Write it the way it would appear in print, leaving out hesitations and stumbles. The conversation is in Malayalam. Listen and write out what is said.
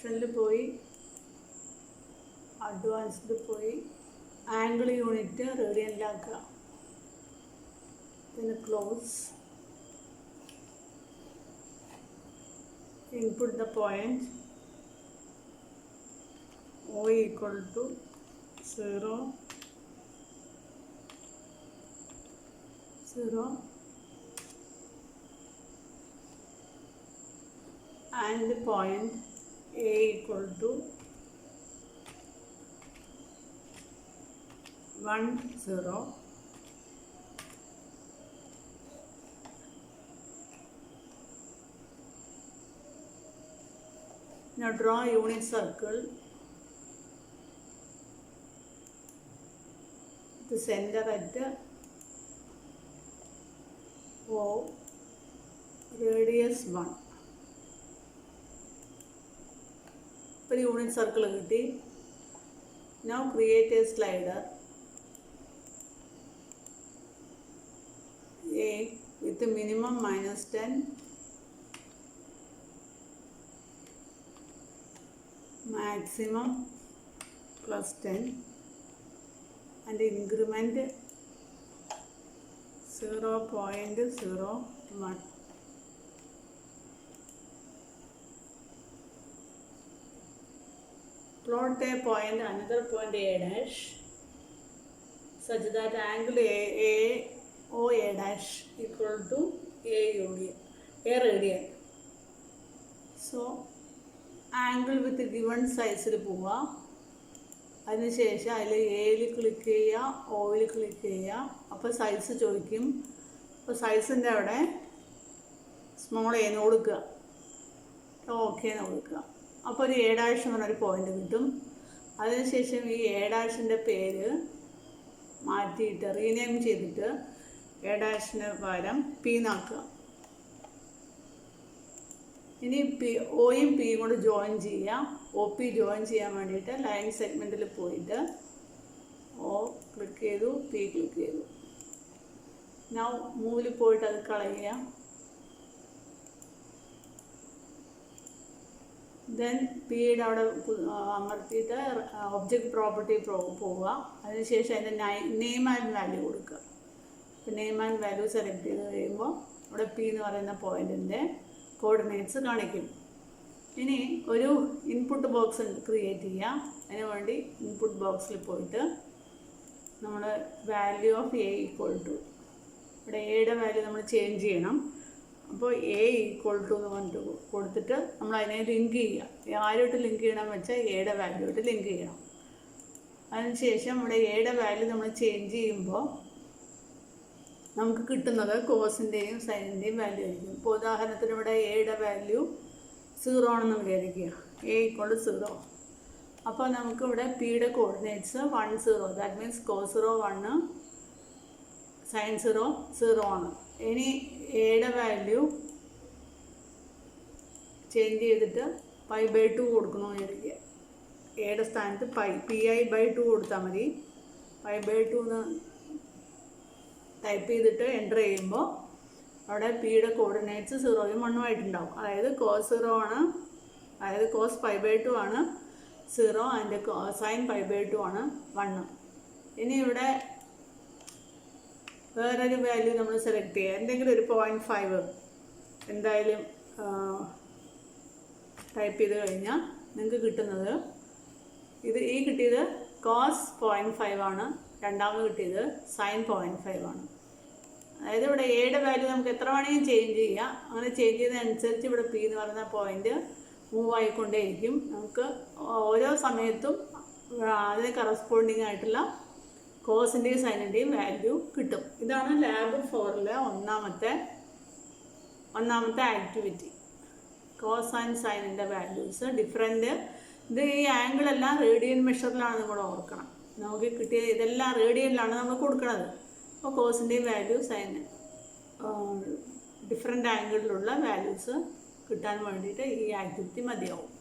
ഓപ്ഷനിൽ പോയി അഡ്വാൻസ്ഡ് പോയി ആംഗിൾ യൂണിറ്റ് റേഡിയനിലാക്കുക. പിന്നെ close. Input the point O equal to 0, 0 and the point A equal to 1, 0. Now draw a unit circle. The center at O, radius 1. For unit circle, now create a slider A with a minimum -10, maximum +10, and increment 0.01. Plot a point, another point A dash, such that angle OA dash equal to A radian. So angle with given സൈസിൽ പോവുക. അതിനുശേഷം അതിൽ എയിൽ ക്ലിക്ക് ചെയ്യുക, ഓയിൽ ക്ലിക്ക് ചെയ്യുക. അപ്പോൾ സൈസ് ചോദിക്കും. അപ്പോൾ സൈസിൻ്റെ അവിടെ സ്മോൾ എന്ന് കൊടുക്കുക, ഓക്കെ എന്ന് കൊടുക്കുക. അപ്പോൾ ഒരു A' പറഞ്ഞൊരു പോയിൻ്റ് കിട്ടും. അതിനുശേഷം ഈ A' പേര് മാറ്റിയിട്ട് റീനെയിം ചെയ്തിട്ട് A' പകരം P എന്നാക്കുക. ഇനി ഒയും പിയും കൂടെ ജോയിൻ ചെയ്യാം. OP ജോയിൻ ചെയ്യാൻ വേണ്ടിയിട്ട് ലൈൻ സെഗ്മെൻറ്റിൽ പോയിട്ട് O ക്ലിക്ക് ചെയ്തു, P ക്ലിക്ക് ചെയ്തു. നൗ മൂവിൽ പോയിട്ട് അത് കളയുക. ദെൻ പിയുടെ അവിടെ അമർത്തിയിട്ട് ഒബ്ജക്റ്റ് പ്രോപ്പർട്ടി പോവുക. അതിനുശേഷം അതിൻ്റെ നെയിം ആൻഡ് വാല്യൂ കൊടുക്കുക. അപ്പോൾ നെയിം ആൻഡ് വാല്യൂ സെലക്ട് ചെയ്ത് കഴിയുമ്പോൾ ഇവിടെ P എന്ന് പറയുന്ന പോയിൻറ്റിൻ്റെ കോർഡിനേറ്റ്സ് കാണിക്കും. ഇനി ഒരു ഇൻപുട്ട് ബോക്സ് ക്രിയേറ്റ് ചെയ്യാം. അതിന് വേണ്ടി ഇൻപുട്ട് ബോക്സിൽ പോയിട്ട് നമ്മൾ value of A equal to, ഇവിടെ എയുടെ വാല്യൂ നമ്മൾ ചേഞ്ച് ചെയ്യണം. അപ്പോൾ A ഈക്വൽ ടു എന്ന് പറഞ്ഞിട്ട് കൊടുത്തിട്ട് നമ്മൾ അതിനെ ലിങ്ക് ചെയ്യുക. ആരുമായിട്ട് ലിങ്ക് ചെയ്യണമെന്ന് വെച്ചാൽ എയുടെ വാല്യൂ ആയിട്ട് ലിങ്ക് ചെയ്യണം. അതിനുശേഷം ഇവിടെ എയുടെ വാല്യൂ നമ്മൾ ചേഞ്ച് ചെയ്യുമ്പോൾ നമുക്ക് കിട്ടുന്നത് കോസിൻ്റെയും സൈനിൻ്റെയും വാല്യൂ ആയിരിക്കും. ഇപ്പോൾ ഉദാഹരണത്തിന് ഇവിടെ എയുടെ വാല്യൂ 0 ആണെന്ന് വിചാരിക്കുക. A equal to 0. അപ്പോൾ നമുക്കിവിടെ പിയുടെ coordinates 1, 0. That means cos 0 1, sine 0 0 ആണ്. ഇനി എയുടെ വാല്യൂ ചേഞ്ച് ചെയ്തിട്ട് π/2 കൊടുക്കണമെന്ന് വിചാരിക്കുക. എയുടെ സ്ഥാനത്ത് pi/2 കൊടുത്താൽ മതി. π/2 എന്ന് ടൈപ്പ് ചെയ്തിട്ട് എൻ്റർ ചെയ്യുമ്പോൾ അവിടെ പിയുടെ കോർഡിനേറ്റ്സ് 0ഉം 1ഉം ആയിട്ടുണ്ടാവും. അതായത് കോസ് 0 ആണ്, അതായത് കോസ് π/2 ആണ് 0 ആൻഡ് സൈൻ π/2 ആണ് 1. ഇനി ഇവിടെ വേറൊരു വാല്യൂ നമ്മൾ സെലക്ട് ചെയ്യുക. എന്തെങ്കിലും ഒരു 0.5 എന്തായാലും ടൈപ്പ് ചെയ്ത് കഴിഞ്ഞാൽ നിങ്ങൾക്ക് കിട്ടുന്നത് ഈ കിട്ടിയത് കോസ് 0.5 ആണ്, രണ്ടാമത് കിട്ടിയത് സൈൻ 0.5 ആണ്. അതായത് ഇവിടെ എയുടെ വാല്യൂ നമുക്ക് എത്ര വേണമെങ്കിലും ചേഞ്ച് ചെയ്യാം. അങ്ങനെ ചേഞ്ച് ചെയ്യുന്നതനുസരിച്ച് ഇവിടെ P എന്ന് പറയുന്ന പോയിന്റ് മൂവ് ആയിക്കൊണ്ടേയിരിക്കും. നമുക്ക് ഓരോ സമയത്തും അതിന് കറസ്പോണ്ടിങ് ആയിട്ടുള്ള കോസിൻ്റെയും സൈനിൻ്റെയും വാല്യൂ കിട്ടും. ഇതാണ് ലാബ് 4-ലെ ഒന്നാമത്തെ ആക്ടിവിറ്റി. കോസ് ആൻഡ് സൈനിൻ്റെ വാല്യൂസ് ഡിഫറെൻറ്റ്. ഇത് ഈ ആംഗിളെല്ലാം റേഡിയൻ മെഷറിലാണ് നമ്മൾ ഓർക്കണം. നമുക്ക് കിട്ടിയ ഇതെല്ലാം റേഡിയനിലാണ് നമ്മൾ കൊടുക്കുന്നത്. അപ്പോൾ കോസിൻ്റെയും വാല്യൂ സൈന് ഡിഫറെൻ്റ് ആംഗിളിലുള്ള വാല്യൂസ് കിട്ടാൻ വേണ്ടിയിട്ട് ഈ ആക്ടിവിറ്റി മതിയാവും.